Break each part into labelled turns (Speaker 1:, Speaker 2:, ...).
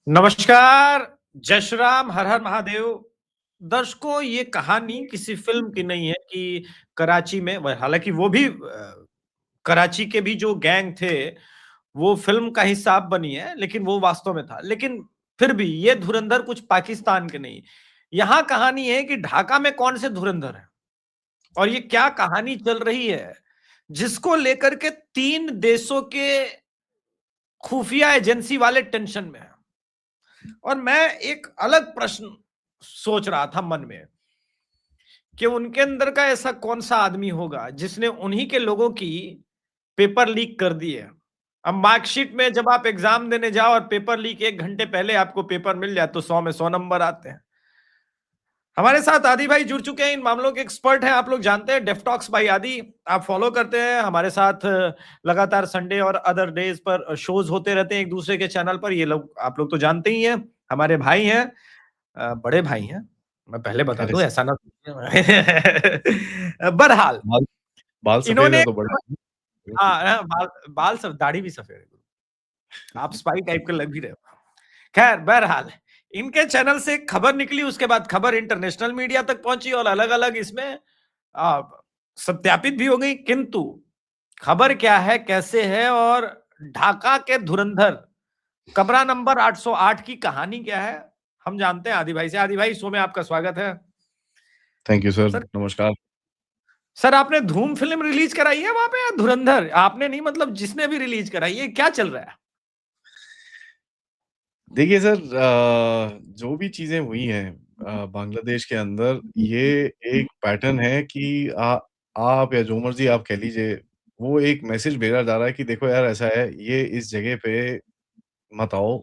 Speaker 1: नमस्कार, जय श्री राम, हर हर महादेव। दर्शकों, ये कहानी किसी फिल्म की नहीं है कि कराची में हालांकि वो भी कराची के भी जो गैंग थे वो फिल्म का हिस्सा अब बनी है, लेकिन वो वास्तव में था। लेकिन फिर भी ये धुरंधर कुछ पाकिस्तान के नहीं। यहाँ कहानी है कि ढाका में कौन से धुरंधर है और ये क्या कहानी चल रही है जिसको लेकर के 3 देशों के खुफिया एजेंसी वाले टेंशन में है। और मैं एक अलग प्रश्न सोच रहा था मन में कि उनके अंदर का ऐसा कौन सा आदमी होगा जिसने उन्हीं के लोगों की पेपर लीक कर दी है। अब मार्कशीट में जब आप एग्जाम देने जाओ और पेपर लीक 1 घंटे पहले आपको पेपर मिल जाए तो 100 में 100 नंबर आते हैं। हमारे साथ आदि भाई जुड़ चुके हैं, इन मामलों के एक्सपर्ट हैं, आप लोग जानते हैं, डेफटॉक्स बाई आदि। आप फॉलो करते हैं हमारे साथ, लगातार संडे और अदर डेज पर शोज होते रहते हैं एक दूसरे के चैनल पर। ये लोग आप लोग तो जानते ही हैं, हमारे भाई हैं, बड़े भाई हैं। मैं पहले बता
Speaker 2: अरे
Speaker 1: दूं, ऐसा ना सोचिए। बहरहाल
Speaker 2: बाल बाल सफेद
Speaker 1: इन्होंने
Speaker 2: है तो बड़े।
Speaker 1: हाँ, बाल बाल सब, दाढ़ी भी सफेद है। आप स्पाई टाइप के लग भी रहे हो। खैर, बहरहाल इनके चैनल से एक खबर निकली, उसके बाद खबर इंटरनेशनल मीडिया तक पहुंची और अलग अलग इसमें आ, सत्यापित भी हो गई। किंतु खबर क्या है, कैसे है और ढाका के धुरंधर कमरा नंबर 808 की कहानी क्या है, हम जानते हैं आदि भाई से। आदि भाई, शो में आपका स्वागत है।
Speaker 2: थैंक यू सर,
Speaker 1: सर
Speaker 2: नमस्कार।
Speaker 1: सर आपने धूम फिल्म रिलीज कराई है वहां पे या धुरंधर? आपने नहीं, मतलब जिसने भी रिलीज कराई है, क्या चल रहा है?
Speaker 2: देखिए सर, जो भी चीज़ें हुई हैं बांग्लादेश के अंदर, ये एक पैटर्न है कि आप या जो मर्ज़ी आप कह लीजिए, वो एक मैसेज भेजा जा रहा है कि देखो यार ऐसा है, ये इस जगह पे मत आओ,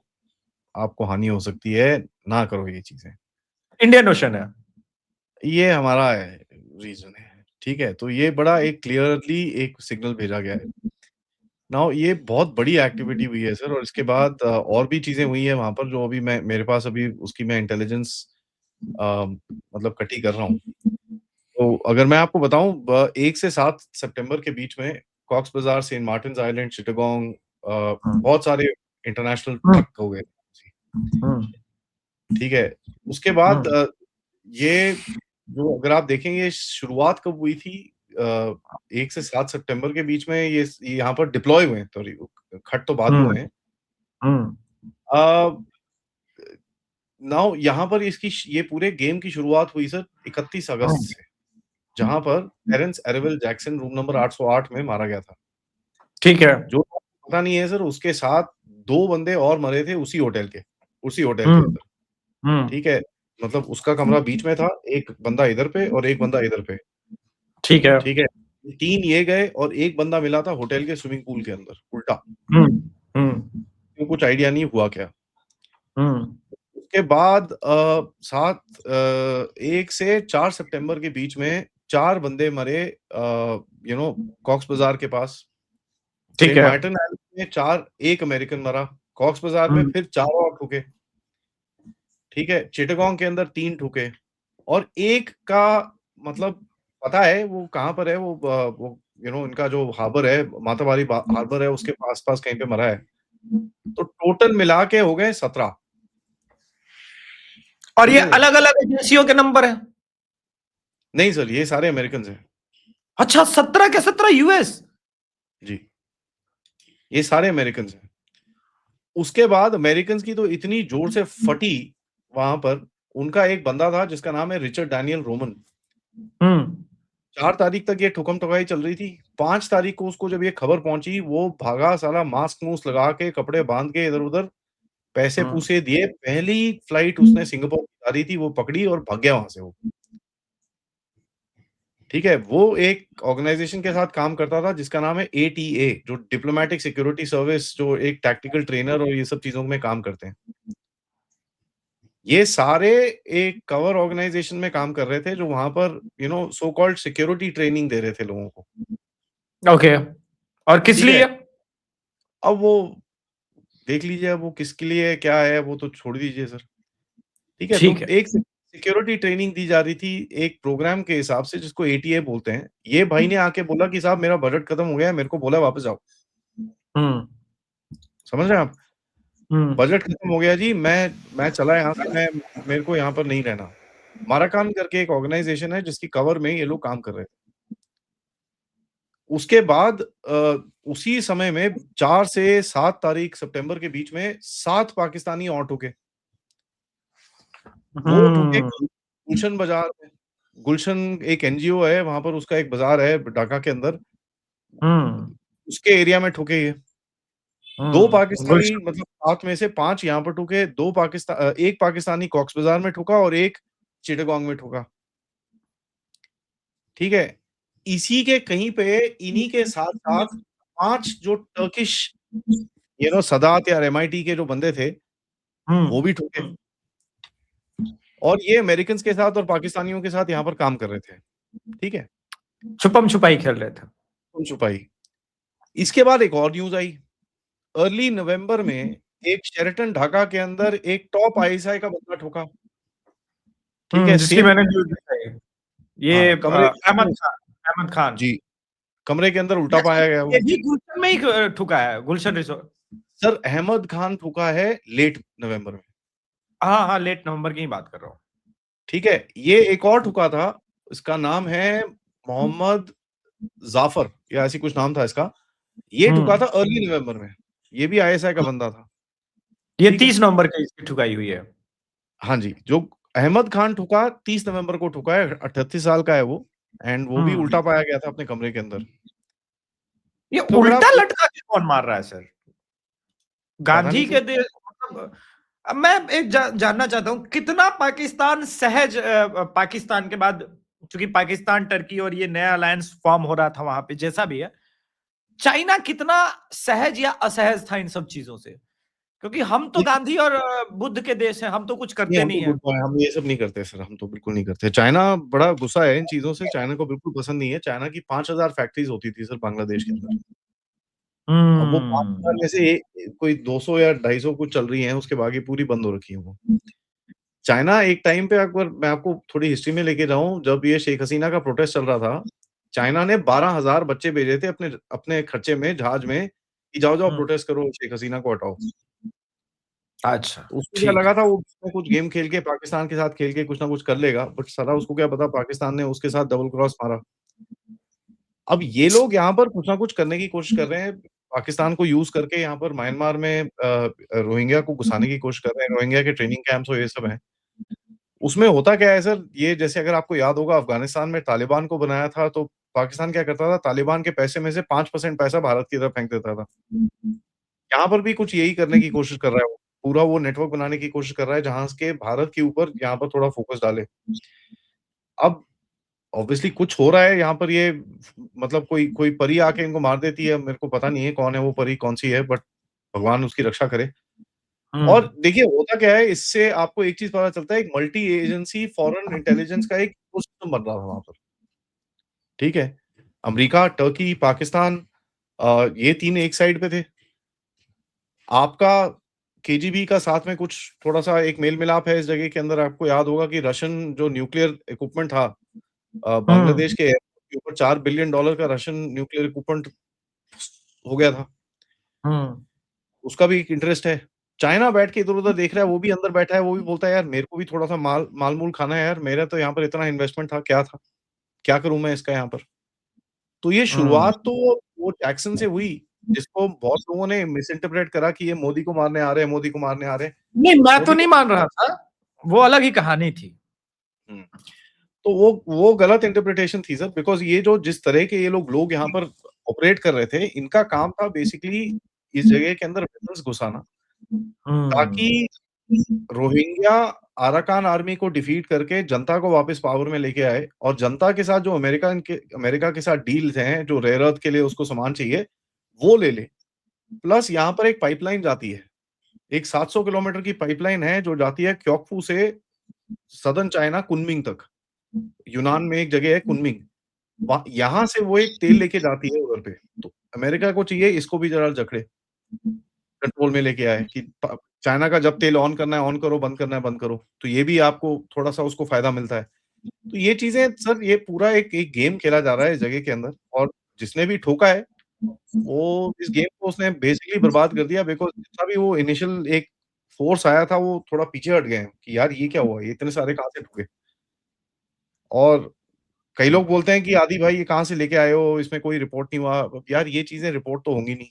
Speaker 2: आपको हानि हो सकती है, ना करो ये चीज़ें।
Speaker 1: इंडियन ओशन है।
Speaker 2: ये हमारा रीज़न है, ठीक है? तो ये बड़ा एक क्लियरली एक सिग्नल भेजा गया है। नाउ ये बहुत बड़ी एक्टिविटी हुई है सर, और इसके बाद और भी चीज़ें हुई हैं वहाँ पर जो अभी मैं मेरे पास अभी उसकी मैं इंटेलिजेंस मतलब इकट्ठी कर रहा हूँ। तो अगर मैं आपको बताऊँ 1 से 7 सितंबर के बीच में कॉक्स बाज़ार, सेंट मार्टिन्स आइलैंड, चिटागोंग
Speaker 1: हम्म,
Speaker 2: बहुत सारे इंटरनेशनल
Speaker 1: हम्म,
Speaker 2: ट्रक हो गए।
Speaker 1: हम्म,
Speaker 2: ठीक है? उसके बाद
Speaker 1: हम्म,
Speaker 2: ये जो अगर आप देखेंगे शुरुआत कब हुई थी, 1 से 7 सितंबर के बीच में ये यहाँ पर डिप्लॉय हुए हैं, सॉरी, खट तो बाद में हुए हैं।
Speaker 1: हम्म,
Speaker 2: अ, नाउ यहाँ पर इसकी ये पूरे गेम की शुरुआत हुई सर 31 अगस्त
Speaker 1: हम्म।
Speaker 2: से, जहाँ पर टेरेंस एरेवल जैक्सन रूम नंबर 808 में मारा गया था।
Speaker 1: ठीक है।
Speaker 2: जो पता नहीं है सर, उसके साथ 2 बंदे और मरे थे उसी होटल के
Speaker 1: हम्म,
Speaker 2: अंदर,
Speaker 1: हम्म।
Speaker 2: ठीक है? मतलब उसका कमरा बीच में था, एक बंदा इधर पे और एक बंदा इधर पे,
Speaker 1: ठीक है।
Speaker 2: ठीक है? 3 ये गए और एक बंदा मिला था होटल के स्विमिंग पूल के अंदर, उल्टा।
Speaker 1: हम्म, हम्म,
Speaker 2: तो कुछ आइडिया नहीं हुआ क्या।
Speaker 1: हम्म,
Speaker 2: उसके बाद 1 से 4 सितंबर के बीच में 4 बंदे मरे, कॉक्स बाज़ार के पास।
Speaker 1: ठीक
Speaker 2: सेंट
Speaker 1: है।
Speaker 2: मार्टिन आइलैंड में 4, 1 अमेरिकन मरा। कॉक्स बाज़ार में
Speaker 1: हम्म,
Speaker 2: फिर 4 और ठुके, ठीक है? चिटागोंग के अंदर 3 ठुके और एक का मतलब पता है वो कहाँ पर है, वो इनका जो हार्बर है, माताबारी हार्बर है, उसके आस-पास कहीं पे मरा है। तो टोटल मिला के हो गए 17,
Speaker 1: और ये
Speaker 2: समझ रहे हैं?
Speaker 1: अलग अलग एजेंसियों के नंबर है?
Speaker 2: नहीं सर, ये सारे अमेरिकन्स हैं।
Speaker 1: अच्छा, 17 के 17 यूएस?
Speaker 2: जी, ये सारे अमेरिकन्स हैं। उसके बाद अमेरिकन्स की तो इतनी जोर से फटी वहाँ पर, उनका एक बंदा था जिसका नाम है रिचर्ड डैनियल रोमन।
Speaker 1: हम्म,
Speaker 2: 4 तारीख तक ये ठुकम-ठुकाई चल रही थी। 5 तारीख को उसको जब ये खबर पहुँची, वो भागा साला, मास्क-मूस्क लगा के, कपड़े बाँध के इधर-उधर,
Speaker 1: हम्म।
Speaker 2: पैसे-पूसे दिए। पहली फ्लाइट उसने सिंगापुर की जा रही थी, वो पकड़ी और भाग गया वहाँ से वो। ठीक है? वो एक ऑर्गनाइज़ेशन के साथ काम करता था जिसका नाम है एटीए, जो डिप्लोमैटिक सिक्योरिटी सर्विस, जो एक टैक्टिकल ट्रेनर और ये सब चीज़ों में काम करते हैं। ये सारे एक कवर ऑर्गनाइज़ेशन में काम कर रहे थे जो वहाँ पर सो कॉल्ड सिक्योरिटी ट्रेनिंग दे रहे थे लोगों को।
Speaker 1: ओके। और किस
Speaker 2: ठीक है?
Speaker 1: लिए?
Speaker 2: अब वो देख लीजिए, अब वो किसके लिए क्या है वो तो छोड़ दीजिए सर। ठीक है?
Speaker 1: ठीक
Speaker 2: तो
Speaker 1: है।
Speaker 2: एक सिक्योरिटी ट्रेनिंग दी जा रही थी एक प्रोग्राम के हिसाब से जिसको एटीए बोलते हैं। ये भाई ने आके बोला कि साहब मेरा बजट खत्म हो गया है, मेरे को बोला वापस जाओ।
Speaker 1: हम्म,
Speaker 2: समझ रहे हैं आप? बजट खत्म हो गया जी, मैं चला यहाँ से, मेरे को यहाँ पर नहीं रहना। माराकान करके एक ऑर्गेनाइजेशन है जिसकी कवर में ये लोग काम कर रहे थे। उसके बाद उसी समय में 4 से 7 तारीख सितंबर के बीच में 7 पाकिस्तानी और ठुके। वो ठुके गुलशन बाजार में। गुलशन एक एनजीओ है, वहां पर उसका एक बाजार है ढाका के अंदर, उसके एरिया में ठुके ये। 2 पाकिस्तानी मतलब 7 में से 5 यहाँ पर ठुके, एक पाकिस्तानी कॉक्स बाजार में ठुका और एक चिटागोंग में ठुका। ठीक है? इसी के कहीं पे इन्हीं के साथ-साथ 5 जो टर्किश सदात या एमआईटी के जो बंदे थे, वो भी ठुके। और ये अमेरिकन्स के साथ और पाकिस्तानियों के साथ यहाँ पर काम कर रहे थे। ठीक है?
Speaker 1: छुपम-छुपाई खेल रहे थे।
Speaker 2: छुपम-छुपाई। इसके बाद एक और न्यूज़ आई। अर्ली नवंबर में एक शेरेटन ढाका के अंदर एक टॉप आईएसआई का बंदा ठुका। ठीक है?
Speaker 1: जिसकी
Speaker 2: सेम
Speaker 1: मैंने न्यूज़ दिखाई। ये
Speaker 2: हाँ, कमरे
Speaker 1: अहमद खान।
Speaker 2: जी, कमरे के अंदर उल्टा पाया गया वो।
Speaker 1: ये भी गुलशन में ही ठुका है, गुलशन रिसोर्ट।
Speaker 2: सर अहमद खान ठुका है लेट नवंबर में।
Speaker 1: हाँ, लेट नवंबर की ही बात कर रहा हूँ।
Speaker 2: ठीक है? ये एक और ठुका था, इसका नाम है मोहम्मद जाफर या ऐसी कुछ नाम था इसका। ये ठुका था अर्ली नवंबर में। ये भी आईएसआई का बंदा था।
Speaker 1: ये 30 नवंबर की इसकी ठुकाई हुई है।
Speaker 2: हाँ जी, जो अहमद खान ठुका 30 नवंबर को ठुका है, 38 साल का है वो एंड वो भी उल्टा पाया गया था अपने कमरे के अंदर।
Speaker 1: ये
Speaker 2: तो अगर
Speaker 1: उल्टा
Speaker 2: आप
Speaker 1: लटका के कौन मार रहा है सर? गांधी के देश मतलब अब मैं एक जानना चाहता हूं कितना पाकिस्तान सहज पाकिस्तान के बाद चूंकि पाकिस्तान टर्की और ये नया अलायंस फॉर्म हो रहा था वहां पे जैसा भी है चाइना कितना सहज या असहज था इन सब चीजों से क्योंकि हम तो गांधी और बुद्ध के देश हैं हम तो कुछ करते नहीं है।
Speaker 2: हम ये सब नहीं करते सर, हम तो बिल्कुल नहीं करते। चाइना बड़ा गुस्सा है इन चीजों से, चाइना को बिल्कुल पसंद नहीं है। चाइना की 5000 फैक्ट्रीज होती थी सर बांग्लादेश के अंदर। अब वो 5000 में से कोई 200 या 250 कुछ चल रही हैं, उसके बाकी पूरी बंद हो रखी है वो। चाइना एक टाइम पे अगर मैं आपको थोड़ी हिस्ट्री में लेके जाऊं, जब ये शेख हसीना का प्रोटेस्ट चल रहा था, चाइना ने 12,000 बच्चे भेजे थे अपने अपने खर्चे में जहाज में कि जाओ जाओ प्रोटेस्ट करो, शेख हसीना को हटाओ।
Speaker 1: अच्छा
Speaker 2: तो उसको क्या
Speaker 1: ठीक
Speaker 2: लगा
Speaker 1: है।
Speaker 2: था वो उसमें कुछ गेम खेल के पाकिस्तान के साथ खेल के कुछ ना कुछ कर लेगा, बट साला उसको क्या पता पाकिस्तान ने उसके साथ डबल क्रॉस मारा। अब ये लोग यहाँ पर कुछ ना कुछ करने की कोशिश कर रहे हैं, पाकिस्तान को यूज करके यहाँ पर म्यांमार में रोहिंग्या को घुसाने की कोशिश कर रहे हैं, रोहिंग्या के ट्रेनिंग कैंप्स और ये सब हैं। उसमें होता क्या है सर, ये जैसे अगर आपको याद होगा अफगानिस्तान में तालिबान को बनाया था, तो पाकिस्तान क्या करता था, तालिबान के पैसे में से 5% पैसा भारत की तरफ फेंक देता था। यहाँ पर भी कुछ यही करने की कोशिश कर रहा है वो। पूरा वो नेटवर्क बनाने की कोशिश कर रहा है जहाँ के भारत के ऊपर यहाँ पर थोड़ा फोकस डाले। अब ऑब्वियसली कुछ हो रहा है यहाँ पर, ये मतलब कोई कोई परी आके इनको मार देती है, मेरे को पता नहीं है कौन है वो परी, कौन-सी है, बट भगवान उसकी रक्षा करे। और देखिए होता क्या है, इससे आपको एक चीज़ पता चलता है, एक मल्टी एजेंसी फॉरेन इंटेलिजेंस का एक इकोसिस्टम बन रहा था वहाँ पर। ठीक है? अमेरिका, टर्की, पाकिस्तान ये 3 एक साइड पे थे। आपका केजीबी का साथ में कुछ थोड़ा-सा एक मेल-मिलाप है इस जगह के अंदर। आपको याद होगा कि रशियन जो न्यूक्लियर इक्विपमेंट था बांग्लादेश के एयरपोर्ट के ऊपर $4 बिलियन का रशियन न्यूक्लियर इक्विपमेंट हो गया था। उसका भी एक इंटरेस्ट है। चाइना बैठ के इधर-उधर देख रहा है, वो भी अंदर बैठा है, वो भी बोलता है यार मेरे को भी थोड़ा-सा माल-मूल खाना है यार, मेरा तो यहाँ पर इतना इन्वेस्टमेंट था, क्या था? क्या करूँ मैं इसका यहाँ पर? तो ये शुरुआत तो वो जैक्सन से हुई, जिसको बहुत लोगों ने मिस इंटरप्रेट करा कि ये मोदी को मारने आ रहे हैं, मोदी को मारने आ रहे हैं।
Speaker 1: नहीं मैं तो
Speaker 2: मोदी
Speaker 1: नहीं
Speaker 2: को
Speaker 1: मान रहा था, वो अलग ही कहानी थी।
Speaker 2: हुँ। तो वो गलत इंटरप्रिटेशन थी सर, बिकॉज़ ये जो जिस तरह के ये लोग यहाँ पर ऑपरेट कर रहे थे, इनका काम था बेसिकली इस जगह के अंदर वेपन्स घुसाना, ताकि रोहिंग्या अराकान आर्मी को डिफीट करके जनता को वापस पावर में लेके आए और जनता के साथ जो अमेरिका के साथ डील्स हैं, जो रेयर अर्थ के लिए उसको सामान चाहिए, वो ले ले। प्लस यहाँ पर एक पाइपलाइन जाती है, एक 700 किलोमीटर की पाइपलाइन है जो जाती है क्योक्फू से सदर्न चाइना कुनमिंग तक। यूनान में एक जगह है कुनमिंग, यहाँ से वो एक तेल लेके जाती है उधर पे। तो अमेरिका को चाहिए इसको भी ज़रा जकड़े, कंट्रोल में लेके आए कि प चाइना का जब तेल ऑन करना है ऑन करो, बंद करना है बंद करो। तो ये भी आपको थोड़ा-सा उसको फ़ायदा मिलता है। तो ये चीज़ें सर, ये पूरा एक एक गेम खेला जा रहा है इस जगह के अंदर और जिसने भी ठोका है, वो इस गेम को उसने बेसिकली बर्बाद कर दिया बिकॉज़ जितना भी वो इनिशियल एक फ़ोर्स आया था वो थोड़ा पीछे हट गए हैं कि यार ये क्या हुआ? ये इतने सारे कहाँ से ठुके? और कई लोग बोलते हैं कि आदि भाई ये कहाँ से लेके आए हो? इसमें कोई रिपोर्ट नहीं हुआ। अब यार ये चीज़ें रिपोर्ट तो होंगी नहीं,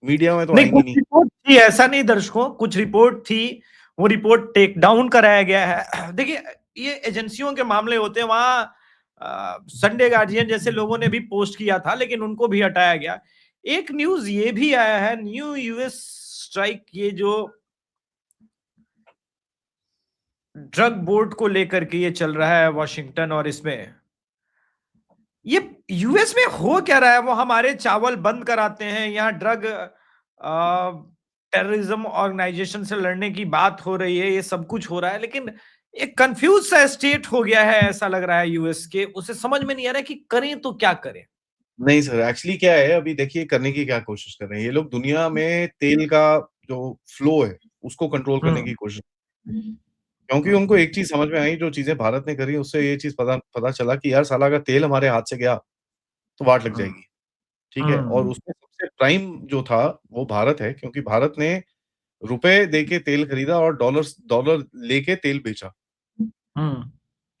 Speaker 2: मीडिया में तो
Speaker 1: नहीं,
Speaker 2: आएँगी
Speaker 1: कुछ
Speaker 2: नहीं।
Speaker 1: रिपोर्ट थी, ऐसा नहीं दर्शकों, कुछ रिपोर्ट थी, वो रिपोर्ट टेक डाउन कराया गया है। देखिए, ये एजेंसियों के मामले होते हैं, वहाँ संडे गार्जियन जैसे लोगों ने भी पोस्ट किया था, लेकिन उनको भी हटाया गया। एक न्यूज़ ये भी आया है, न्यू यूएस स्ट्राइक, ये जो ड्रग बोर्ड को लेकर के ये चल रहा है वॉशिंगटन और इसमें, ये यूएस में हो क्या रहा है? वो हमारे चावल बंद कराते हैं, यहाँ ड्रग टेररिज्म ऑर्गेनाइजेशन से लड़ने की बात हो रही है, ये सब कुछ हो रहा है, लेकिन एक कंफ्यूज सा स्टेट हो गया है, ऐसा लग रहा है यूएस के, उसे समझ में नहीं आ रहा है कि करें तो क्या करें।
Speaker 2: नहीं सर, एक्चुअली क्या है अभी देखिए करने की क्या कोशिश कर रहे हैं ये लोग दुनिया में तेल का जो फ्लो है, उसको कंट्रोल करने की
Speaker 1: हम्म।
Speaker 2: कोशिश क्योंकि उनको एक चीज़ समझ में आई जो चीज़ें भारत ने करी उससे ये चीज़ पता पता चला कि यार साला अगर तेल हमारे हाथ से गया, तो वाट लग
Speaker 1: हम्म।
Speaker 2: जाएगी, ठीक है? और
Speaker 1: हम्म।
Speaker 2: उसमें सबसे प्राइम जो था वो भारत है क्योंकि भारत ने रुपए देके तेल खरीदा और डॉलर लेके तेल बेचा।
Speaker 1: हम्म।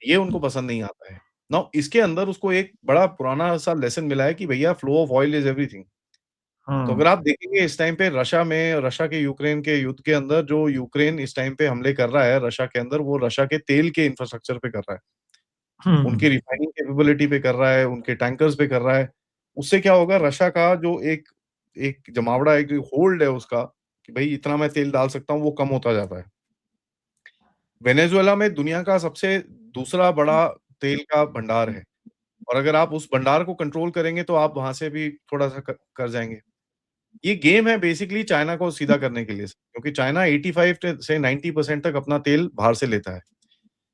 Speaker 2: ये उनको पसंद नहीं आता है। नाउ इसके अंदर उसको एक बड़ा पुराना सा लेसन मिला है कि भैया flow of oil is everything. तो
Speaker 1: हम्म।
Speaker 2: अगर आप देखेंगे इस टाइम पे रशिया के यूक्रेन के युद्ध के अंदर जो यूक्रेन इस टाइम पे हमले कर रहा है रशिया के अंदर, वो रशिया के तेल के इंफ्रास्ट्रक्चर पे कर रहा है।
Speaker 1: हम्म।
Speaker 2: उनकी रिफाइनिंग कैपेबिलिटी पे कर रहा है, उनके टैंकर्स पे कर रहा है। उससे क्या होगा रशिया का जो एक एक जमावड़ा एक होल्ड है उसका कि भई इतना मैं तेल डाल सकता हूँ, वो कम होता जाता है। वेनेजुएला में दुनिया का सबसे दूसरा बड़ा तेल का भंडार है और अगर आप उस भंडार को कंट्रोल करेंगे तो आप वहाँ से भी थोड़ा-सा क कर जाएँगे। ये गेम है बेसिकली चाइना को सीधा करने के लिए क्योंकि चाइना 85 ट से 90% तक अपना तेल बाहर से लेता है।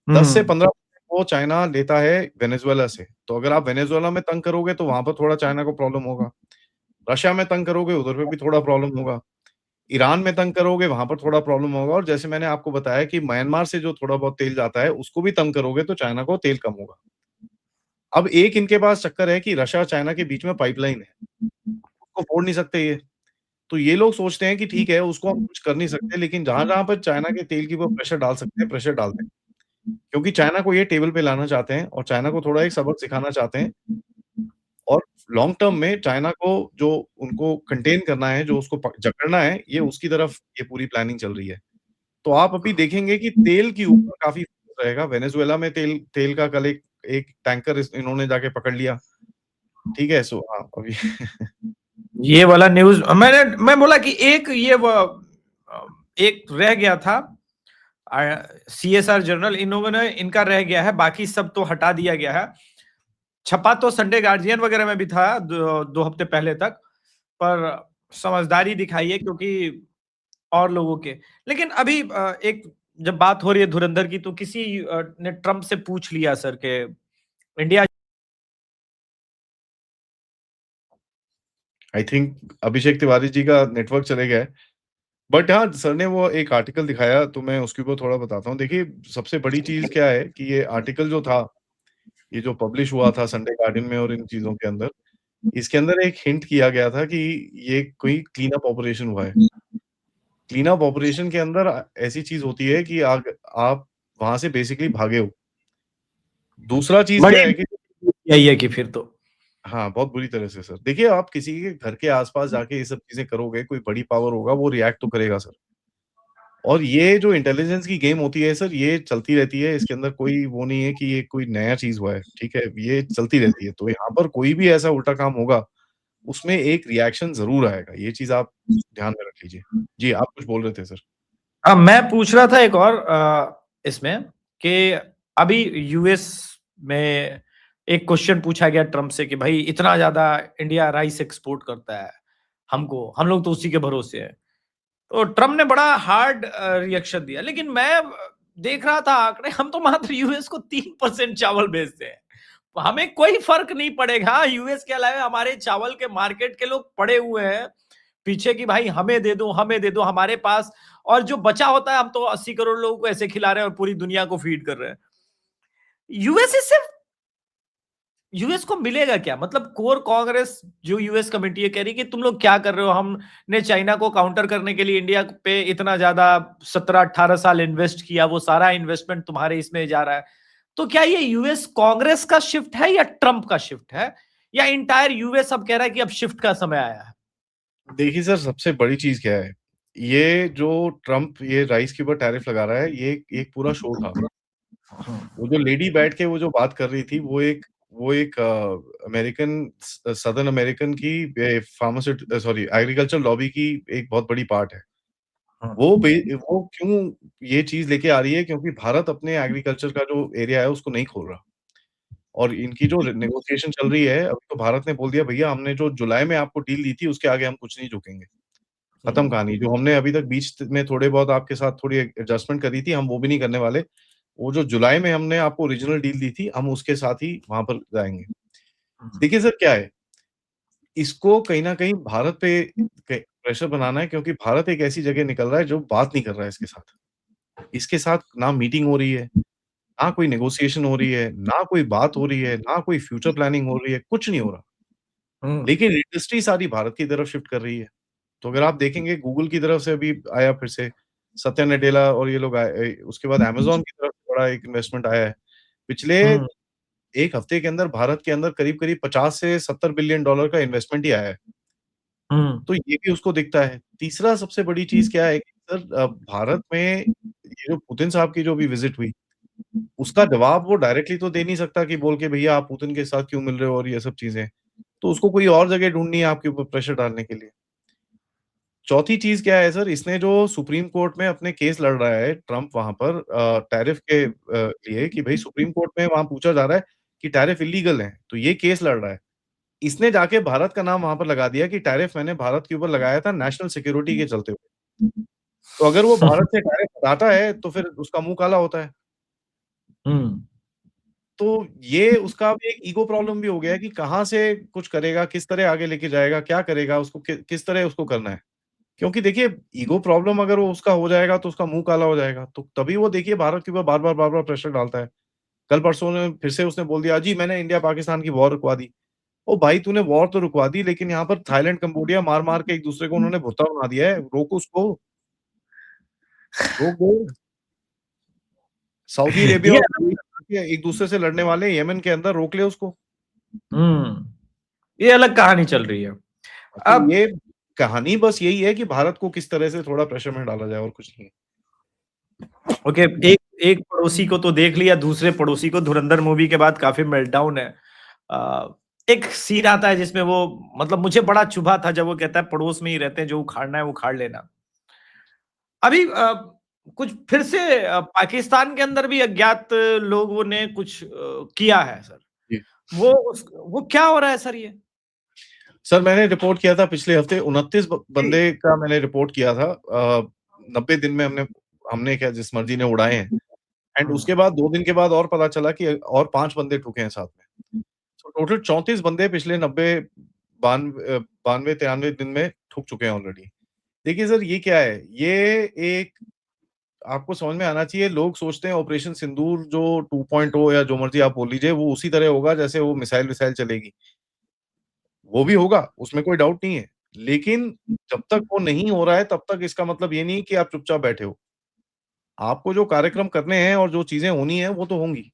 Speaker 2: 10 से
Speaker 1: हम्म।
Speaker 2: 15% वो चाइना लेता है वेनेजुएला से। तो अगर आप वेनेजुएला में तंग करोगे तो वहाँ पर थोड़ा चाइना को प्रॉब्लम होगा। रशिया में तंग करोगे उधर पे भी थोड़ा प्रॉब्लम होगा। ईरान में तंग करोगे वहाँ पर थोड़ा प्रॉब्लम होगा और जैसे मैंने आपको बताया कि म्यांमार से जो थोड़ा बहुत तेल जाता है उसको भी तंग करोगे तो चाइना को तेल कम होगा। अब एक इनके पास चक्कर है कि रशिया और चाइना के बीच में पाइपलाइन है। उसको फोड़ नहीं सकते ये। तो ये लोग सोचते हैं कि ठीक है, उसको हम कुछ कर नहीं सकते, लेकिन जहाँ-जहाँ पर चाइना के तेल की वो प्रेशर डाल सकते हैं, प्रेशर डालते हैं। क्योंकि चाइना को ये टेबल पे लाना चाहते हैं और चाइना को थोड़ा एक सबक सिखाना चाहते हैं और लॉन्ग टर्म में चाइना को जो उनको कंटेन करना है, जो उसको प जकड़ना है, ये उसकी तरफ ये पूरी प्लानिंग चल रही है। तो आप अभी देखेंगे कि तेल के ऊपर काफ़ी फोकस रहेगा। वेनेजुएला में तेल तेल का कल एक एक टैंकर इन्होंने जाके पकड़ लिया। ठीक है? सो हाँ, अभी
Speaker 1: ये वाला न्यूज़ मैं बोला कि एक ये एक रह गया था, सीएसआर जर्नल, इन्होंने इनका रह गया है, बाकी सब तो हटा दिया गया है। छपा तो संडे गार्जियन वगैरह में भी था 2 हफ्ते पहले तक, पर समझदारी दिखाई है क्योंकि और लोगों के, लेकिन अभी एक जब बात हो रही है धुरंधर की, तो किसी ने ट्रम्प से पूछ लिया सर के India.
Speaker 2: I think Abhishek Tiwari ji का नेटवर्क चले गया है। बट हाँ, सर ने वो एक आर्टिकल दिखाया तो मैं उसके ऊपर थोड़ा बताता हूँ। देखिए, सबसे बड़ी चीज़ क्या है कि ये आर्टिकल जो था, ये जो पब्लिश हुआ था संडे गार्डियन में और इन चीज़ों के अंदर, इसके अंदर एक हिंट किया गया था कि ये कोई क्लीन अप ऑपरेशन हुआ है। क्लीन अप ऑपरेशन के अंदर ऐसी चीज़ होती है कि आप वहाँ से बेसिकली भागे हो। दूसरा चीज़ क्या
Speaker 1: बड़ी
Speaker 2: है कि
Speaker 1: यही है कि फिर तो
Speaker 2: हाँ, बहुत बुरी तरह से सर। देखिए, आप किसी के घर के आस-पास जाके ये सब चीज़ें करोगे, कोई बड़ी पावर होगा, वो रिएक्ट तो करेगा सर। और ये जो इंटेलिजेंस की गेम होती है सर, ये चलती रहती है, इसके अंदर कोई वो नहीं है कि ये कोई नया चीज़ हुआ है, ठीक है? ये चलती रहती है, तो यहाँ पर कोई भी ऐसा उल्टा काम होगा, उसमें एक रिएक्शन ज़रूर आएगा, ये चीज़ आप ध्यान में रख लीजिए। जी, आप कुछ बोल रहे थे सर।
Speaker 1: मैं पूछ रहा था एक और इसमें कि अभी यूएस में एक क्वेश्चन पूछा गया ट्रम्प से कि भाई इतना ज्यादा इंडिया राइस एक्सपोर्ट करता है, हमको हम लोग तो उसी के भरोसे हैं। तो ट्रम्प ने बड़ा हार्ड रिएक्शन दिया, लेकिन मैं देख रहा था आंकड़े, हम तो मात्र यूएस को 3% चावल बेचते हैं, हमें कोई फर्क नहीं पड़ेगा। यूएस के अलावा हमारे चावल के मार्केट के लोग पड़े हुए हैं पीछे कि भाई हमें दे दो, हमें दे दो, हमारे पास, और जो बचा होता है हम तो 80 करोड़ लोगों को ऐसे खिला रहे हैं और पूरी दुनिया को फीड कर रहे हैं। यूएस सिर्फ यूएस को मिलेगा क्या? मतलब कोर कांग्रेस जो यूएस कमेटी है कह रही है कि तुम लोग क्या कर रहे हो? हमने चाइना को काउंटर करने के लिए इंडिया पे इतना ज्यादा 17-18 साल इन्वेस्ट किया, वो सारा इन्वेस्टमेंट तुम्हारे इसमें जा रहा है। तो क्या ये यूएस कांग्रेस का शिफ्ट है या ट्रंप का शिफ्ट है, या इंटायर यूएस अब कह रहा है कि अब शिफ्ट का समय आया है?
Speaker 2: देखिए सर, सबसे बड़ी चीज़ क्या है, ये जो ट्रम्प ये राइस के ऊपर टैरिफ लगा रहा है, ये एक पूरा शो था। वो जो लेडी बैठ के वो जो बात कर रही थी, वो एक अमेरिकन सदर्न अमेरिकन की सॉरी एग्रीकल्चर लॉबी की एक बहुत बड़ी पार्ट है। वो क्यों ये चीज़ लेके आ रही है, क्योंकि भारत अपने एग्रीकल्चर का जो एरिया है उसको नहीं खोल रहा। और इनकी जो नेगोशिएशन चल रही है, अभी तो भारत ने बोल दिया भैया हमने जो जुलाई में आपको डील दी थी उसके आगे हम कुछ नहीं झुकेंगे। खत्म कहानी। जो हमने अभी तक बीच में थोड़े बहुत आपके साथ थोड़ी एडजस्टमेंट करी थी, हम वो भी नहीं करने वाले। वो जो जुलाई में हमने आपको ओरिजिनल डील दी थी, हम उसके साथ ही वहाँ पर जाएँगे। देखिए सर क्या है, इसको कहीं न कहीं भारत पे क प्रेशर बनाना है, क्योंकि भारत एक ऐसी जगह निकल रहा है जो बात नहीं कर रहा है इसके साथ। इसके साथ ना मीटिंग हो रही है, ना कोई नेगोशिएशन हो रही है, ना कोई बात हो रही है, ना कोई फ्यूचर प्लानिंग हो रही है, कुछ नहीं हो रहा। लेकिन इंडस्ट्री सारी भारत की तरफ शिफ्ट कर रही है। तो अगर आप देखेंगे गूगल की तरफ से अभी आया फिर से, सत्या नडेला और ये लोग आए उसके बाद अमेज़न की तरफ से बड़ा एक इन्वेस्टमेंट आया है। पिछले 1 हफ्ते के अंदर भारत के अंदर करीब-करीब 50 से 70 बिलियन डॉलर का इन्वेस्टमेंट ही आया है। तो ये भी उसको दिखता है। तीसरा सबसे बड़ी चीज़ क्या है कि सर भारत में ये जो पुतिन साहब की जो अभी विज़िट हुई, उसका जवाब वो डायरेक्टली तो दे नहीं सकता कि बोल के भैया आप पुतिन के साथ क्यों मिल रहे हो और ये सब चीज़ें। तो उसको कोई और जगह ढूँढनी है आपके ऊपर प्रेशर डालने के लिए। चौथी चीज़ क्या है सर, इसने जो सुप्रीम कोर्ट में अपने केस लड़ रहा है ट्रम्प वहाँ पर टैरिफ के लिए कि भई सुप्रीम कोर्ट में वहाँ पूछा जा रहा है कि टैरिफ इल्लीगल है, तो ये केस लड़ रहा है। इसने जाके भारत का नाम वहाँ पर लगा दिया कि टैरिफ मैंने भारत के ऊपर लगाया था नेशनल सिक्योरिटी के चलते हुए। तो अगर वो भारत से टैरिफ हटाता है, तो फिर उसका मुँह काला होता है। तो ये उसका अब एक ईगो प्रॉब्लम भी हो गया है कि कहाँ से कुछ करेगा, किस तरह आगे लेके जाएगा, क्या करेगा, उसको किस तरह उसको करना है। क्योंकि देखिए ईगो प्रॉब्लम अगर वो उसका हो जाएगा तो उसका मुँह काला हो जाएगा। तो तभी वो देखिए भारत के ऊपर बार-बार, बार-बार प्रेशर डालता है। कल-परसों ने फिर से उसने बोल दिया, "जी मैंने इंडिया-पाकिस्तान की वॉर रुकवा दी।" ओ भाई तूने वॉर तो रुकवा दी, लेकिन यहाँ पर थाईलैंड, कंबोडिया मार-मार के एक-दूसरे को उन्होंने भुट्टा बना दिया है। रोक उसको, रोक दो। सऊदी अरेबिया
Speaker 1: ये
Speaker 2: और कुवैत एक-दूसरे से लड़ने वाले हैं यमन के अंदर, रोक ले उसको।
Speaker 1: ये अलग कहानी चल रही है।
Speaker 2: तो
Speaker 1: अब
Speaker 2: ये कहानी बस यही है कि भारत को किस तरह से थोड़ा प्रेशर में डाला जाए और कुछ नहीं है।
Speaker 1: ओके, एक एक पड़ोसी को तो देख लिया, दूसरे पड़ोसी को धुरंधर मूवी के बाद काफ़ी मेल्टडाउन है। एक सीन आता है जिसमें वो, मतलब मुझे बड़ा चुभा था जब वो कहता है पड़ोस में ही रहते हैं, जो उखाड़ना है वो उखाड़ लेना। अभी कुछ फिर से पाकिस्तान के अंदर भी अज्ञात लोगों ने कुछ किया है सर।
Speaker 2: जी।
Speaker 1: वो क्या हो रहा है सर ये?
Speaker 2: सर मैंने रिपोर्ट किया था पिछले हफ्ते 29 ब
Speaker 1: जी।
Speaker 2: बंदे का मैंने रिपोर्ट किया था। 90 दिन में हमने हमने क्या जिस मर्ज़ी ने उड़ाए हैं। एंड उसके बाद 2 दिन के बाद और पता चला कि और 5 बंदे ठुके हैं साथ में। तो टोटल 34 बंदे पिछले 90 92-93 दिन में ठुक चुके हैं ऑलरेडी। देखिए सर ये क्या है? ये एक आपको समझ में आना चाहिए, लोग सोचते हैं ऑपरेशन सिंदूर जो 2.0 या जो मर्ज़ी आप बोल लीजिए, वो उसी तरह होगा जैसे वो मिसाइल-विसाइल चलेगी। वो भी होगा, उसमें कोई डाउट नहीं है। लेकिन जब तक वो नहीं हो रहा है, तब तक इसका मतलब ये नहीं कि आप चुपचाप बैठे हो। आपको जो कार्यक्रम करने हैं और जो चीज़ें होनी हैं, वो तो होंगी।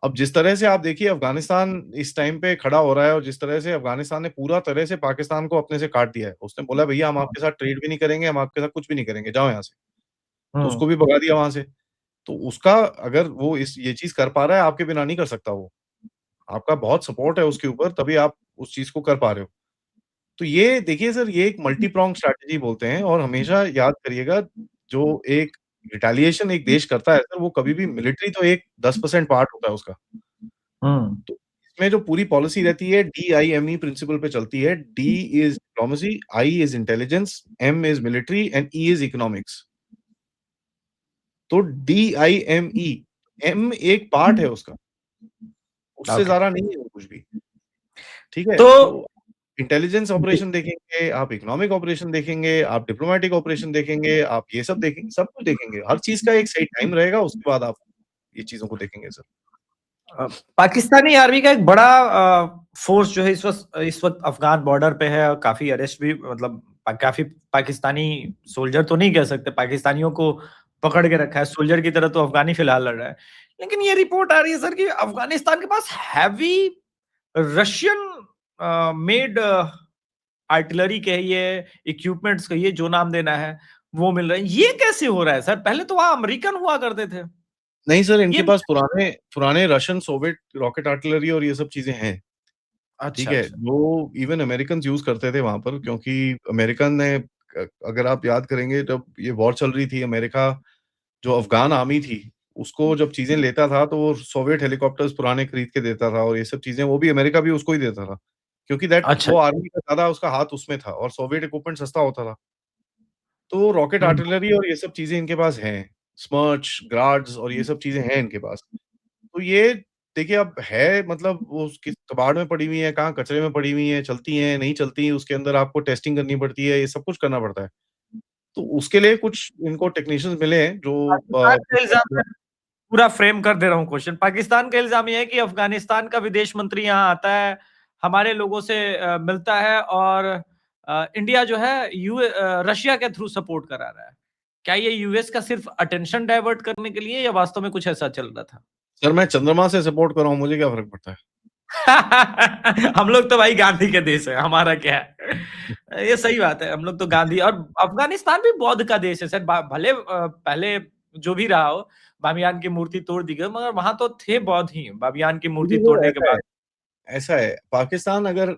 Speaker 2: अब जिस तरह से आप देखिए अफ़गानिस्तान इस टाइम पे खड़ा हो रहा है और जिस तरह से अफ़गानिस्तान ने पूरा तरह से पाकिस्तान को अपने से काट दिया है। उसने बोला भैया हम आपके साथ ट्रेड भी नहीं करेंगे, हम आपके साथ कुछ भी नहीं करेंगे, जाओ यहाँ से। तो
Speaker 1: हुँ।
Speaker 2: उसको भी भगा दिया वहाँ से। तो उसका अगर वो इस ये चीज़ कर पा रहा है, आपके बिना नहीं कर सकता वो। आपका बहुत सपोर्ट है उसके ऊपर, तभी आप उस चीज़ को कर पा रहे हो। तो ये देखिए सर, ये एक मल्टी प्रोंग स्ट्रैटेजी बोलते हैं और हमेशा याद करिएगा, जो एक रिटेलिएशन एक देश करता है सर, वो कभी भी मिलिट्री तो एक 10% पार्ट होता है उसका।
Speaker 1: हुँ।
Speaker 2: तो इसमें जो पूरी पॉलिसी रहती है डीआईएमई प्रिंसिपल पे चलती है। D is diplomacy, I is intelligence, M is military and E is economics. तो डीआईएमई, एम एक पार्ट है उसका, उससे
Speaker 1: ओके।
Speaker 2: ज़्यादा नहीं है वो कुछ भी। ठीक है?
Speaker 1: तो
Speaker 2: तो इंटेलिजेंस ऑपरेशन देखेंगे, आप इकोनॉमिक ऑपरेशन देखेंगे, आप डिप्लोमैटिक ऑपरेशन देखेंगे, आप ये सब देखेंगे, सब कुछ देखेंगे। हर चीज़ का एक सही टाइम रहेगा, उसके बाद आप ये चीज़ों को देखेंगे सर।
Speaker 1: पाकिस्तानी आर्मी का एक बड़ा फोर्स जो है इस वक्त अफगान बॉर्डर पे है, और काफी अरेस्ट भी, मतलब काफी पाकिस्तानी सोल्जर तो नहीं कह सकते, पाकिस्तानियों को पकड़ के रखा है। सोल्जर की तरह तो अफगानी फिलहाल लड़ रहा है। लेकिन ये रिपोर्ट आ रही है सर कि अफगानिस्तान के पास हैवी रशियन मेड आर्टिलरी कहिए, इक्विपमेंट्स कहिए, जो नाम देना है वो मिल रहे हैं। ये कैसे हो रहा है सर? पहले तो वहां अमेरिकन हुआ करते थे।
Speaker 2: नहीं सर, इनके
Speaker 1: ये
Speaker 2: पास पुराने पुराने रशियन सोवियत रॉकेट आर्टिलरी और ये सब चीज़ें हैं, ठीक
Speaker 1: अच्छा
Speaker 2: है?
Speaker 1: अच्छा।
Speaker 2: जो इवन अमेरिकन्स यूज़ करते थे वहाँ पर, क्योंकि अमेरिकन ने अगर आप याद करेंगे जब ये वॉर चल रही थी, अमेरिका जो अफ़गान आर्मी थी, उसको जब चीज़ें लेता था तो वो सोवियत हेलीकॉप्टर्स पुराने खरीद के देता था और ये सब चीज़ें, वो भी अमेरिका भी उसको ही देता था। क्योंकि दैट
Speaker 1: अच्छा
Speaker 2: वो
Speaker 1: अच्छा।
Speaker 2: आर्मी का ज़्यादा उसका हाथ उसमें था और सोवियत इक्विपमेंट सस्ता होता था। तो रॉकेट
Speaker 1: हम्म।
Speaker 2: आर्टिलरी और ये सब चीज़ें इनके पास हैं। स्मर्च, ग्राड्स और ये सब चीज़ें हैं इनके पास। तो ये देखिए अब है, मतलब वो किस कबाड़ में पड़ी हुई है, कहाँ कचरे में पड़ी हुई है, चलती हैं, नहीं चलती, उसके अंदर आपको टेस्टिंग करनी पड़ती है, ये सब कुछ करना पड़ता है। तो उसके लिए कुछ इनको टेक्नीशियंस मिले हैं जो
Speaker 1: पाकिस्तान का इल्जाम, मैं पूरा फ्रेम कर दे रहा हूँ क्वेश्चन। पाकिस्तान का इल्जाम ये है कि अफगानिस्तान का विदेश मंत्री यहाँ आता है, हमारे लोगों से मिलता है, और इंडिया जो है रशिया के थ्रू सपोर्ट करा रहा है। क्या ये यूएस का सिर्फ अटेंशन डाइवर्ट करने के लिए, या वास्तव में कुछ ऐसा चल रहा था?
Speaker 2: सर मैं चंद्रमा से सपोर्ट कर रहा हूँ, मुझे क्या फ़र्क पड़ता है?
Speaker 1: हम लोग तो भाई गांधी के देश है, हमारा क्या है। ये सही बात है, हम लोग तो गांधी, और अफगानिस्तान भी बौद्ध का देश है सर। भले पहले जो भी रहा हो, बामियान की मूर्ति तोड़ दी गई, मगर वहां तो थे बौद्ध ही, बामियान की मूर्ति
Speaker 2: देखिए सर
Speaker 1: तोड़ने के बाद।
Speaker 2: ऐसा है, पाकिस्तान अगर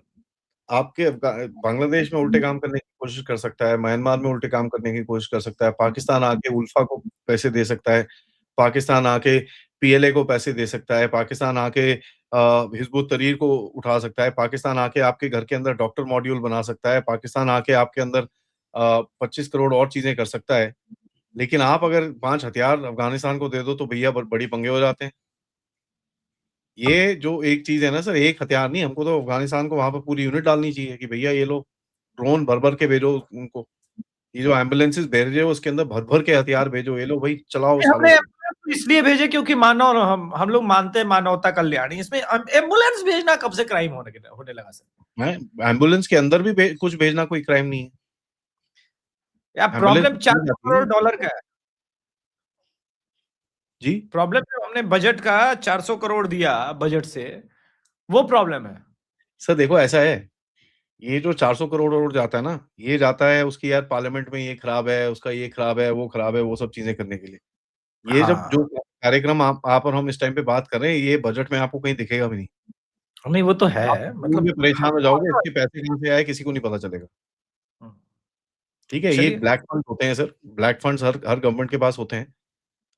Speaker 2: आपके बांग्लादेश में उल्टे काम करने की कोशिश कर सकता है, म्यांमार में उल्टे काम करने की कोशिश कर सकता है, पाकिस्तान आके उल्फा को पैसे दे सकता है, पाकिस्तान आके पीएलए को पैसे दे सकता है, पाकिस्तान आके हिज़्ब उत-तहरीर को उठा सकता है, पाकिस्तान आके आपके घर के अंदर डॉक्टर मॉड्यूल बना सकता है, पाकिस्तान आके आपके अंदर 25 करोड़ और चीज़ें कर सकता है। लेकिन आप अगर 5 हथियार अफ़गानिस्तान को दे दो तो भैया ब बड़ी पंगे हो जाते हैं। ये जो एक चीज़ है ना सर, एक हथियार नहीं, हमको तो अफ़गानिस्तान को वहाँ पे पूरी यूनिट डालनी चाहिए कि भैया ये लो, ड्रोन भर-भर के भेजो उनको। ये जो एम्बुलेंसेस भेज रहे हो उसके अंदर भर-भर के हथियार भेजो, ये लो भाई चलाओ सालों
Speaker 1: हमने
Speaker 2: को।
Speaker 1: एम्बुलेंस इसलिए भेजे क्योंकि मानव, हम लोग मानते हैं मानवता कल्याणी। इसमें एम्बुलेंस भेजना कब से क्राइम होने लगा सर?
Speaker 2: हैं, एम्बुलेंस के अंदर भी कुछ भेजना कोई क्राइम नहीं है।
Speaker 1: यार
Speaker 2: एम्बुलेंस
Speaker 1: प्रॉब्लम
Speaker 2: भेजी
Speaker 1: 400
Speaker 2: जाती
Speaker 1: करोड़
Speaker 2: है।
Speaker 1: डॉलर का है।
Speaker 2: जी।
Speaker 1: प्रॉब्लम जो हमने बजट का 400 करोड़ दिया बजट से, वो प्रॉब्लम है।
Speaker 2: सर देखो ऐसा है, ये जो 400 करोड़ और जाता है ना, ये जाता है उसकी यार पार्लियामेंट में ये खराब है, उसका ये खराब है, वो सब चीज़ें करने के लिए। ये जब
Speaker 1: हाँ।
Speaker 2: जो कार्यक्रम आप और हम इस टाइम पे बात कर रहे हैं, ये बजट में आपको कहीं दिखेगा भी नहीं।
Speaker 1: नहीं वो तो
Speaker 2: आप
Speaker 1: है,
Speaker 2: स्कूल
Speaker 1: मतलब
Speaker 2: में परेशान हो जाओगे,
Speaker 1: हाँ,
Speaker 2: इसके पैसे कहाँ से आए किसी को नहीं पता चलेगा।
Speaker 1: हाँ।
Speaker 2: ठीक है? ये
Speaker 1: चलिए।
Speaker 2: ब्लैक फंड्स होते हैं सर, ब्लैक फंड्स हर गवर्नमेंट के पास होते हैं।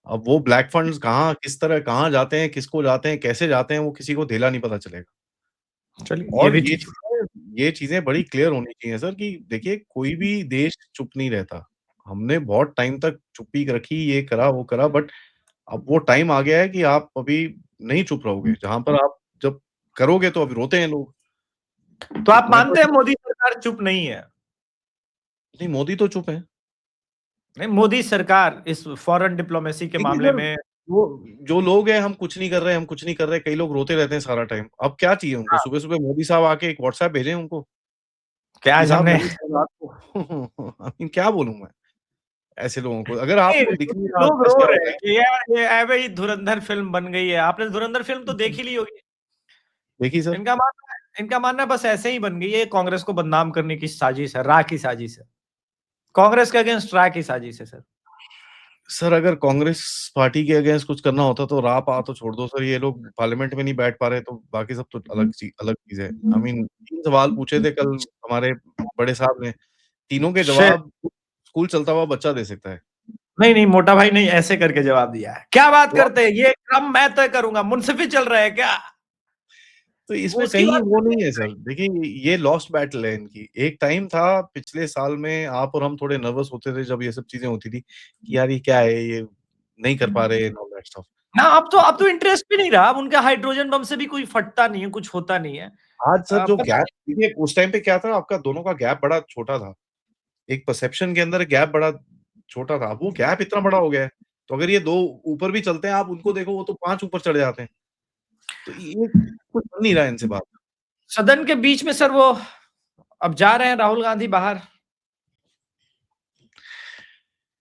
Speaker 2: अब वो ब्लैक फंड्स कहाँ, किस तरह कहाँ जाते हैं, किसको जाते हैं, कैसे जाते हैं, वो किसी को धेला नहीं पता चलेगा।
Speaker 1: चलिए, ये
Speaker 2: और
Speaker 1: भी ठीक है।
Speaker 2: ये चीज़ें बड़ी क्लियर होनी चाहिए सर कि देखिए कोई भी देश चुप नहीं रहता। हमने बहुत टाइम तक चुप्पी रखी, ये करा, वो करा, बट अब वो टाइम आ गया है कि आप अभी नहीं चुप रहोगे। जहाँ पर आप जब करोगे तो अभी रोते हैं लोग।
Speaker 1: तो
Speaker 2: तो
Speaker 1: आप
Speaker 2: मैं तो
Speaker 1: मानते हैं मोदी सरकार चुप नहीं है?
Speaker 2: नहीं, मोदी तो चुप है।
Speaker 1: नहीं, मोदी सरकार इस फॉरेन डिप्लोमेसी के
Speaker 2: देखिए
Speaker 1: मामले
Speaker 2: सर,
Speaker 1: में।
Speaker 2: वो जो लोग हैं हम कुछ नहीं कर रहे, हम कुछ नहीं कर रहे, कई लोग रोते रहते हैं सारा टाइम। अब क्या चाहिए उनको?
Speaker 1: हाँ,
Speaker 2: सुबह-सुबह मोदी साहब आके एक व्हाट्सएप भेजें उनको
Speaker 1: क्या
Speaker 2: कि
Speaker 1: आज
Speaker 2: साहब
Speaker 1: हमने
Speaker 2: मैंने कल रात को आई मीन क्या बोलूँ मैं ऐसे लोगों को? अगर आपको
Speaker 1: नहीं,
Speaker 2: दिख
Speaker 1: कुछ
Speaker 2: नहीं रहा
Speaker 1: लोग
Speaker 2: आस-पास
Speaker 1: रो
Speaker 2: क्या हो
Speaker 1: रहे
Speaker 2: रहा
Speaker 1: हैं
Speaker 2: है,
Speaker 1: कि यार ये ऐवे ही धुरंधर फिल्म बन गई है। आपने धुरंधर फिल्म तो देख ही ली होगी।
Speaker 2: देखिए सर,
Speaker 1: इनका मानना है बस ऐसे ही बन गई है, कांग्रेस को बदनाम करने की साजिश है, राह की साजिश है। कांग्रेस के अगेंस्ट राह की साजिश है सर।
Speaker 2: सर अगर कांग्रेस पार्टी के अगेंस्ट कुछ करना होता तो राह-पाह तो छोड़ दो सर, ये लोग पार्लियामेंट में नहीं बैठ पा रहे तो बाकी सब तो अलग चीज़ है। आई मीन 3 सवाल पूछे थे कल हमारे बड़े साहब ने, तीनों के
Speaker 1: शे
Speaker 2: जवाब स्कूल चलता हुआ बच्चा दे सकता है।
Speaker 1: नहीं, नहीं, मोटा भाई नहीं ऐसे करके जवाब दिया है। क्या बात
Speaker 2: तो
Speaker 1: करते हैं? ये क्रम मैं तय करूँगा, मुंसिफी चल रहा है क्या?
Speaker 2: तो
Speaker 1: वो
Speaker 2: इसमें
Speaker 1: उसकी
Speaker 2: कहीं
Speaker 1: बात
Speaker 2: वो
Speaker 1: करते
Speaker 2: नहीं है
Speaker 1: हैं।
Speaker 2: सर। देखिए ये लॉस्ट बैटल है इनकी। एक टाइम था पिछले साल में आप और हम थोड़े नर्वस होते थे जब ये सब चीज़ें होती थी, कि यार ये क्या है? ये नहीं कर पा रहे एंड ऑल दैट स्टफ।
Speaker 1: हाँ, अब तो इंटरेस्ट भी नहीं रहा। अब उनका हाइड्रोजन बम से भी कोई फटता नहीं है, कुछ होता नहीं है।
Speaker 2: आज सर जो
Speaker 1: पता
Speaker 2: गैप
Speaker 1: नहीं।
Speaker 2: देखिए उस टाइम पे क्या था आपका दोनों का गैप बड़ा छोटा था। एक परसेप्शन के अंदर गैप बड़ा छोटा था। अब वो गैप इतना बड़ा हो गया है। तो अगर ये 2 ऊपर भी चलते हैं आप उनको देखो वो तो 5 ऊपर चढ़ जाते हैं। तो ये कुछ बन नहीं रहा है इनसे बात।
Speaker 1: सदन के बीच में सर वो अब जा रहे हैं राहुल गांधी बाहर।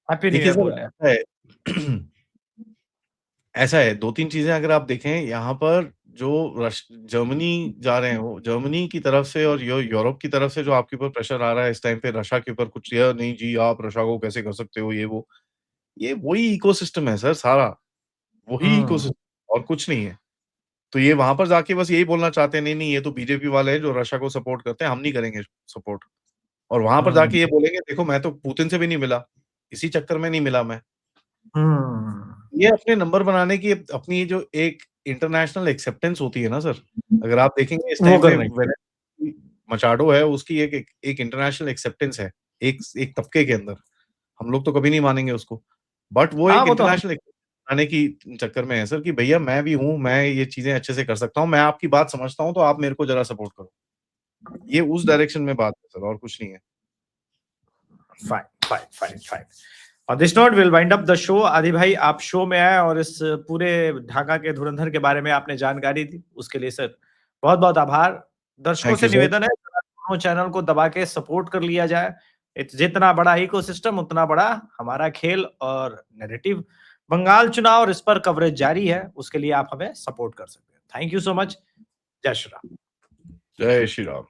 Speaker 1: हैप्पी न्यू
Speaker 2: देखिए
Speaker 1: ईयर
Speaker 2: सर,
Speaker 1: बोलने।
Speaker 2: ऐसा है ऐसा है 2-3 चीज़ें अगर आप देखें यहाँ पर जो जर्मनी जा रहे हैं वो जर्मनी की तरफ से और यूरोप की तरफ से जो आपके ऊपर प्रेशर आ रहा है इस टाइम पे रशिया के ऊपर कुछ यह नहीं जी आप रशिया को कैसे कर सकते हो ये वो। ये वही इकोसिस्टम है सर सारा, वही
Speaker 1: हम्म
Speaker 2: इकोसिस्टम और कुछ नहीं है। तो ये वहाँ पर जाके बस यही बोलना चाहते हैं नहीं ये तो बीजेपी वाले हैं जो रशिया को सपोर्ट करते हैं, हम नहीं करेंगे सपोर्ट। और वहाँ पर
Speaker 1: हम्म
Speaker 2: जाके ये बोलेंगे देखो मैं तो पुतिन से भी नहीं मिला, इसी चक्कर में नहीं मिला मैं।
Speaker 1: हम्म,
Speaker 2: ये अपने नंबर बनाने की अपनी जो एक इंटरनेशनल एक्सेप्टेंस होती है ना सर, अगर आप देखेंगे इस
Speaker 1: वो
Speaker 2: टाइम
Speaker 1: कर
Speaker 2: पे
Speaker 1: रहे हैं।
Speaker 2: मचाडो है उसकी एक इंटरनेशनल एक्सेप्टेंस है, एक एक तबके के अंदर। हम लोग तो कभी नहीं मानेंगे उसको। बट वो
Speaker 1: हाँ
Speaker 2: एक
Speaker 1: वो तो
Speaker 2: इंटरनेशनल आने की चक्कर में है सर कि भैया मैं भी हूँ, मैं ये चीज़ें अच्छे से कर सकता हूँ, मैं आपकी बात समझता हूँ तो आप मेरे को ज़रा सपोर्ट करो। ये उस डायरेक्शन में बात है सर और कुछ नहीं है।
Speaker 1: Fine fine fine fine. On this note, we'll wind up the show. आदि भाई आप शो में आए और इस पूरे ढाका के धुरंधर के बारे में आपने जानकारी दी उसके लिए सर बहुत बहुत आभार। दर्शकों
Speaker 2: थैंक
Speaker 1: से
Speaker 2: यू सर।
Speaker 1: निवेदन है दोनों चैनल को दबा के सपोर्ट कर लिया जाए। जितना बड़ा इकोसिस्टम उतना बड़ा हमारा खेल और नैरेटिव। बंगाल चुनाव और इस पर कवरेज जारी है उसके लिए आप हमें सपोर्ट कर सकते हैं। Thank you so much. जय श्री राम।
Speaker 2: जय श्री राम।